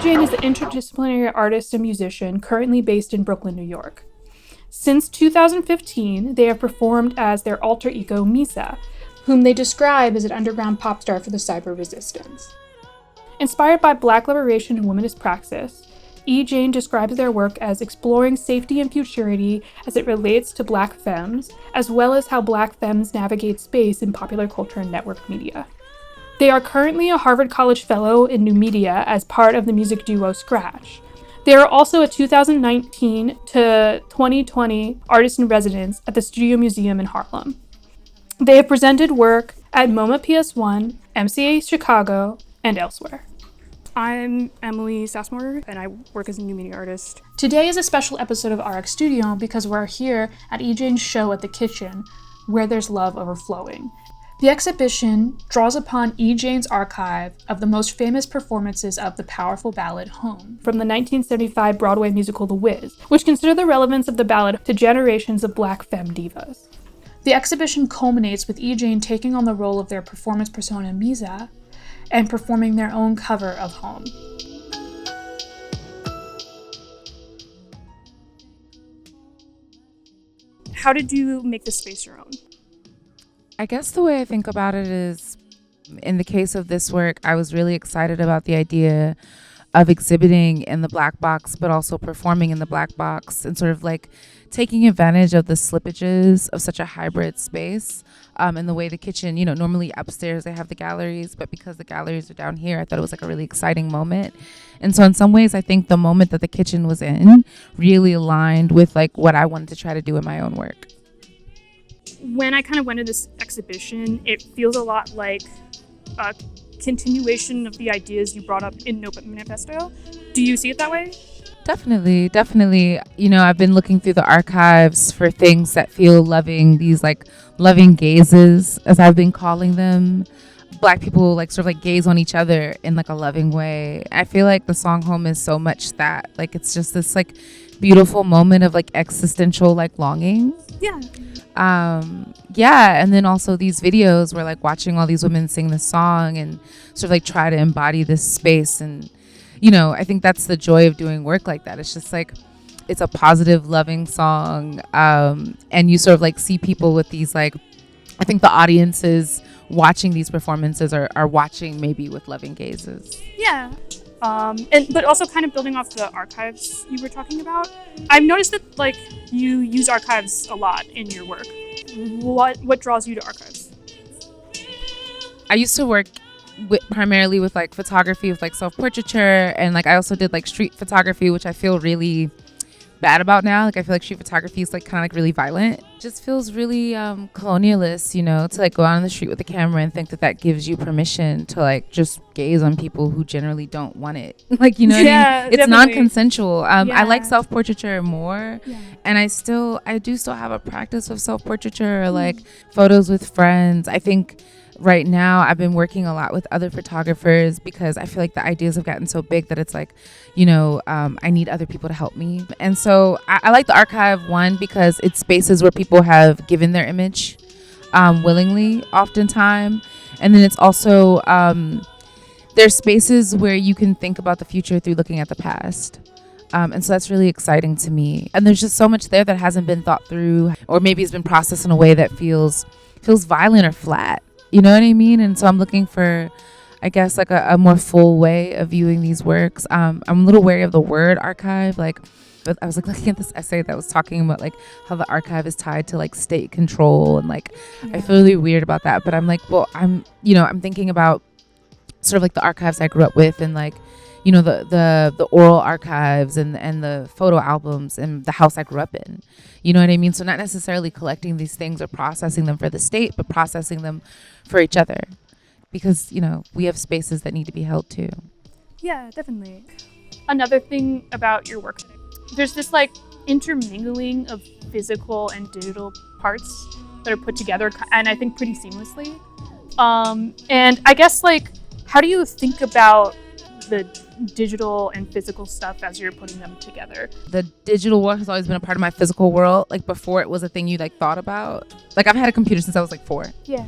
Jane is an interdisciplinary artist and musician currently based in Brooklyn, New York. Since 2015, they have performed as their alter ego Misa, whom they describe as an underground pop star for the cyber resistance. Inspired by Black liberation and womanist praxis, Jane describes their work as exploring safety and futurity as it relates to Black femmes, as well as how Black femmes navigate space in popular culture and network media. They are currently a Harvard College Fellow in New Media as part of the music duo Scratch. They are also a 2019 to 2020 Artist in Residence at the Studio Museum in Harlem. They have presented work at MoMA PS1, MCA Chicago, and elsewhere. I'm Emily Sasmor, and I work as a new media artist. Today is a special episode of RX Studio because we're here at Jane's show at the Kitchen, where there's love overflowing. The exhibition draws upon Jane's archive of the most famous performances of the powerful ballad Home from the 1975 Broadway musical The Wiz, which considered the relevance of the ballad to generations of Black femme divas. The exhibition culminates with Jane taking on the role of their performance persona Misa and performing their own cover of Home. How did you make this space your own? I guess the way I think about it is, in the case of this work, I was really excited about the idea of exhibiting in the black box, but also performing in the black box and sort of like taking advantage of the slippages of such a hybrid space. And the way the Kitchen, normally upstairs they have the galleries, but because the galleries are down here, I thought it was like a really exciting moment. And so in some ways, I think the moment that the Kitchen was in really aligned with like what I wanted to try to do in my own work. When I kind of went to this exhibition, it feels a lot like a continuation of the ideas you brought up in Notebook Manifesto. Do you see it that way? Definitely. I've been looking through the archives for things that feel loving, these like loving gazes, as I've been calling them. Black people like sort of like gaze on each other in like a loving way. I feel like the song Home is so much that. Like it's just this like beautiful moment of like existential like longing. Yeah. And then also these videos where like watching all these women sing this song and sort of like try to embody this space. And I think that's the joy of doing work like that. It's just like it's a positive, loving song, and you sort of like see people with these like, I think the audiences watching these performances are watching maybe with loving gazes. Yeah. But also kind of building off the archives you were talking about, I've noticed that like you use archives a lot in your work. What draws you to archives? I used to work primarily with like photography, with like self-portraiture, and like I also did like street photography, which I feel really bad about now. Like I feel like street photography is like kind of like really violent. It just feels really colonialist, to like go out on the street with a camera and think that gives you permission to like just gaze on people who generally don't want it. Like, what I mean? It's definitely non-consensual. I like self-portraiture more, and I do still have a practice of self-portraiture, or like photos with friends. I think right now I've been working a lot with other photographers because I feel like the ideas have gotten so big that it's like, I need other people to help me. And so I like the archive, one, because it's spaces where people have given their image willingly oftentimes. And then it's also, there's spaces where you can think about the future through looking at the past. And so that's really exciting to me. And there's just so much there that hasn't been thought through, or maybe it's been processed in a way that feels violent or flat. You know what I mean? And so I'm looking for, I guess, like a more full way of viewing these works. I'm a little wary of the word archive. Like, I was like looking at this essay that was talking about like how the archive is tied to like state control, and like I feel really weird about that. But I'm like, well, I'm thinking about sort of like the archives I grew up with, and like, the oral archives and the photo albums and the house I grew up in. You know what I mean? So not necessarily collecting these things or processing them for the state, but processing them for each other, because, we have spaces that need to be held too. Yeah, definitely. Another thing about your work, there's this like intermingling of physical and digital parts that are put together, and I think pretty seamlessly. And I guess like, how do you think about the digital and physical stuff as you're putting them together? The digital world has always been a part of my physical world. Like before it was a thing you like thought about. Like I've had a computer since I was like 4. Yeah.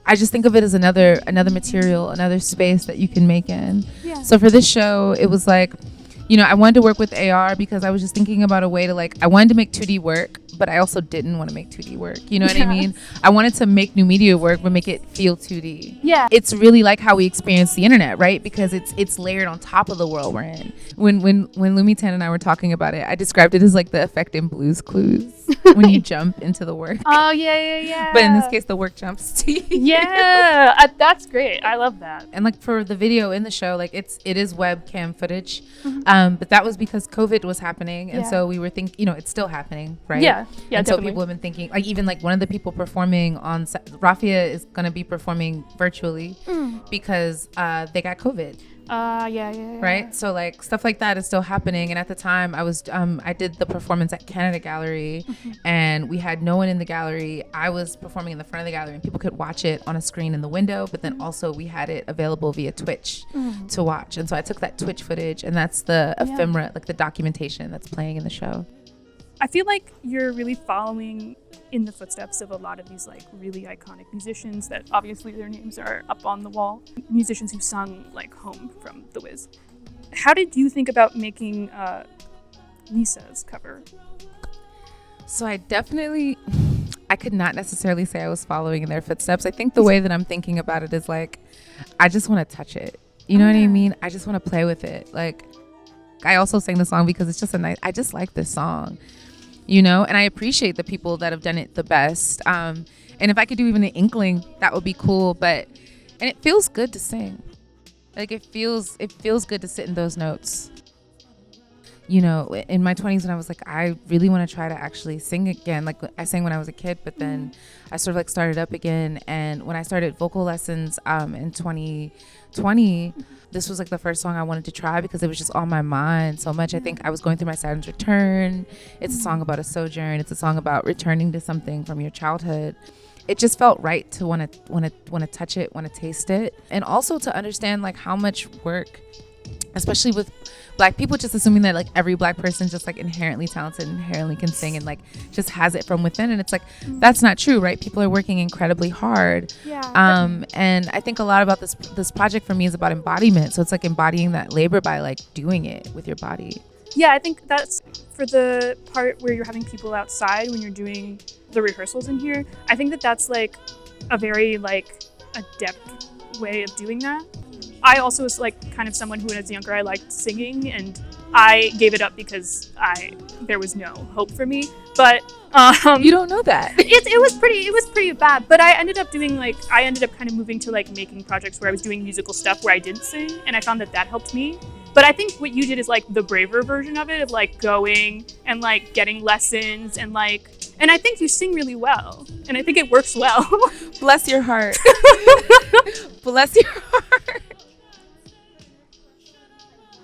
I just think of it as another material, another space that you can make in. Yeah. So for this show, it was like, I wanted to work with AR because I was just thinking about a way to I wanted to make 2D work, but I also didn't want to make 2D work. You know what I mean? I wanted to make new media work, but make it feel 2D. Yeah. It's really like how we experience the internet, right? Because it's layered on top of the world we're in. When Lumi Tan and I were talking about it, I described it as like the effect in Blue's Clues when you jump into the work. Oh, yeah. But in this case, the work jumps to you. Yeah, that's great. I love that. And like for the video in the show, like it is webcam footage. But that was because COVID was happening. And so we were thinking, it's still happening, right? Yeah, and definitely. so people have been thinking, like even like one of the people performing on Rafia is going to be performing virtually because they got COVID. Yeah. Right. So like stuff like that is still happening. And at the time I was I did the performance at Canada Gallery and we had no one in the gallery. I was performing in the front of the gallery and people could watch it on a screen in the window, but then also we had it available via Twitch to watch. And so I took that Twitch footage and that's the ephemera, like the documentation that's playing in the show. I feel like you're really following in the footsteps of a lot of these like really iconic musicians that obviously their names are up on the wall. Musicians who sung like Home from The Wiz. How did you think about making Lisa's cover? So I could not necessarily say I was following in their footsteps. I think the way that I'm thinking about it is like, I just want to touch it. You know what I mean? I just want to play with it. Like, I also sang the song because it's just I just like this song. And I appreciate the people that have done it the best. And if I could do even an inkling, that would be cool. And it feels good to sing. Like it feels good to sit in those notes. In my 20s when I was like, I really want to try to actually sing again. Like I sang when I was a kid, but then I sort of like started up again. And when I started vocal lessons in 2020, this was like the first song I wanted to try because it was just on my mind so much. I think I was going through my Saturn's Return. It's a song about a sojourn. It's a song about returning to something from your childhood. It just felt right to want to touch it, want to taste it, and also to understand like how much work, especially with Black people, just assuming that like every Black person just like inherently talented, inherently can sing and like just has it from within. And it's like, that's not true, right? People are working incredibly hard. And I think a lot about this project for me is about embodiment. So it's like embodying that labor by like doing it with your body. Yeah, I think that's for the part where you're having people outside when you're doing the rehearsals in here. I think that's like a very like adept way of doing that. I also was like kind of someone who, as younger, I liked singing, and I gave it up because there was no hope for me. But you don't know that. It was pretty bad. But I ended up kind of moving to like making projects where I was doing musical stuff where I didn't sing, and I found that helped me. But I think what you did is like the braver version of it, of like going and like getting lessons and I think you sing really well, and I think it works well. Bless your heart. Bless your heart.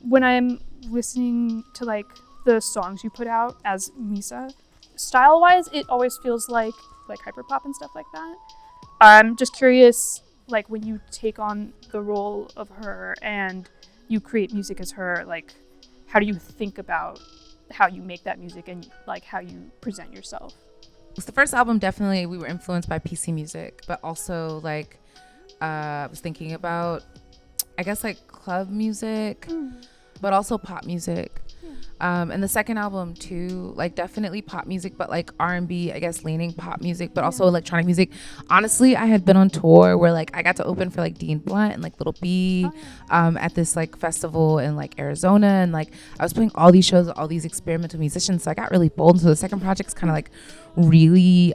When I'm listening to like the songs you put out as Misa, style-wise, it always feels like hyperpop and stuff like that. I'm just curious, like when you take on the role of her and you create music as her, like how do you think about how you make that music and like how you present yourself? The first album, definitely we were influenced by PC music, but also like I was thinking about, I guess, like club music, but also pop music. And the second album too, like definitely pop music, but like R&B, I guess, leaning pop music, but also electronic music. Honestly, I had been on tour where like I got to open for like Dean Blunt and like Lil B at this like festival in like Arizona, and like I was playing all these shows with all these experimental musicians, so I got really bold. And so the second project's kind of like really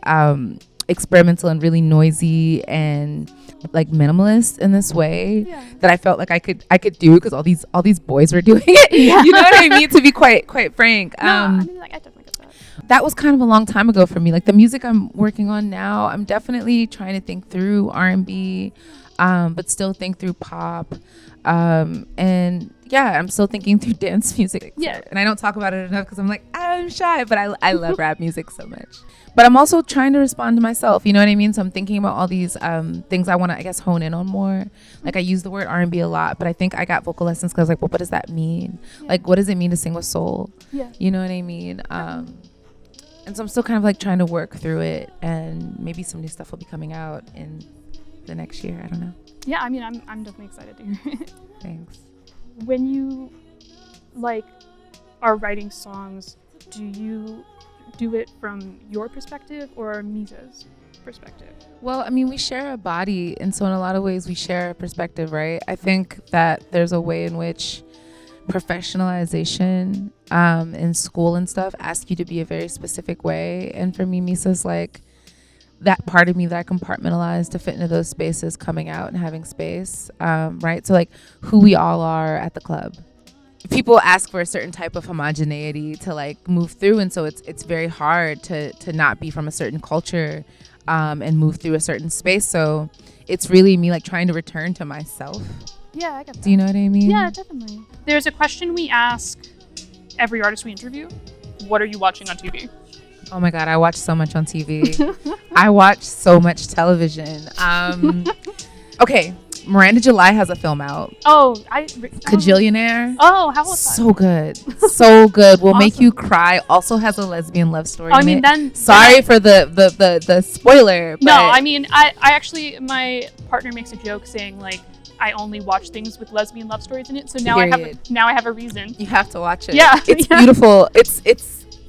experimental and really noisy and like minimalist in this way that I felt like I could do because all these boys were doing it. You know what I mean? To be quite frank. I mean, like I definitely get that. That was kind of a long time ago for me. Like the music I'm working on now, I'm definitely trying to think through R&B, but still think through pop. And yeah, I'm still thinking through dance music. Yeah. And I don't talk about it enough because I'm like, I'm shy, but I love rap music so much. But I'm also trying to respond to myself, you know what I mean? So I'm thinking about all these things I want to, I guess, hone in on more. Like I use the word R&B a lot, but I think I got vocal lessons because like, well, what does that mean? Yeah. Like, what does it mean to sing with soul? Yeah. You know what I mean? And so I'm still kind of like trying to work through it, and maybe some new stuff will be coming out in the next year. I don't know. Yeah, I mean, I'm definitely excited to hear it. Thanks. When you like are writing songs, do you do it from your perspective or Misa's perspective? Well, I mean, we share a body, and so in a lot of ways we share a perspective, right? I think that there's a way in which professionalization in school and stuff ask you to be a very specific way, and for me, Misa's like that part of me that I compartmentalized to fit into those spaces, coming out and having space, right? So like who we all are at the club. People ask for a certain type of homogeneity to like move through, and so it's very hard to not be from a certain culture and move through a certain space. So it's really me like trying to return to myself. Yeah, I get that. Do you know what I mean? Yeah, definitely. There's a question we ask every artist we interview. What are you watching on TV? Oh my God, I watch so much on TV. I watch so much television. Okay, Miranda July has a film out. Kajillionaire. Oh, how was that? So good. So good. Will make Awesome. you cry. Also has a lesbian love story I in mean, it. then Sorry for the spoiler. No, but I mean, I actually, my partner makes a joke saying like, I only watch things with lesbian love stories in it. So now Period. I have a reason. you have to watch it. Yeah. It's Yeah. beautiful.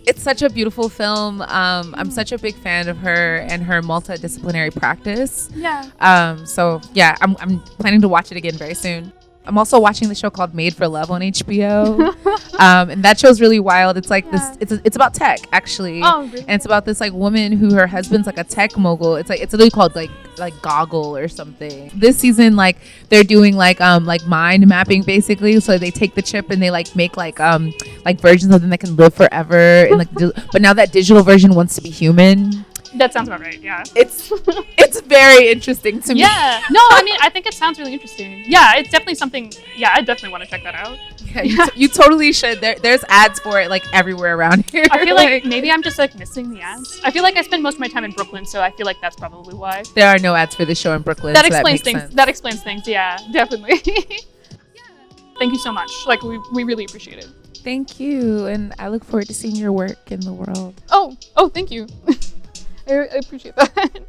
It's such a beautiful film. I'm such a big fan of her and her multidisciplinary practice. Yeah. So yeah, I'm planning to watch it again very soon. I'm also watching the show called Made for Love on HBO. And that show's really wild. It's like Yeah. it's about tech actually. Oh, really? And it's about this like woman who her husband's like a tech mogul. It's literally called like Goggle or something. This season like they're doing like mind mapping basically. So they take the chip and they like make like versions of them that can live forever. And but now that digital version wants to be human. That sounds about right. Yeah. It's very interesting to me. Yeah. No, I mean, I think it sounds really interesting. Yeah, it's definitely something. Yeah, I definitely want to check that out. Yeah, you totally should. There's ads for it like everywhere around here. I feel like maybe I'm just like missing the ads. I feel like I spend most of my time in Brooklyn, so I feel like that's probably why. There are no ads for this show in Brooklyn. That so explains that things. sense. That explains things. Yeah, definitely. Thank you so much. Like we really appreciate it. Thank you, and I look forward to seeing your work in the world. Oh, thank you. I appreciate that.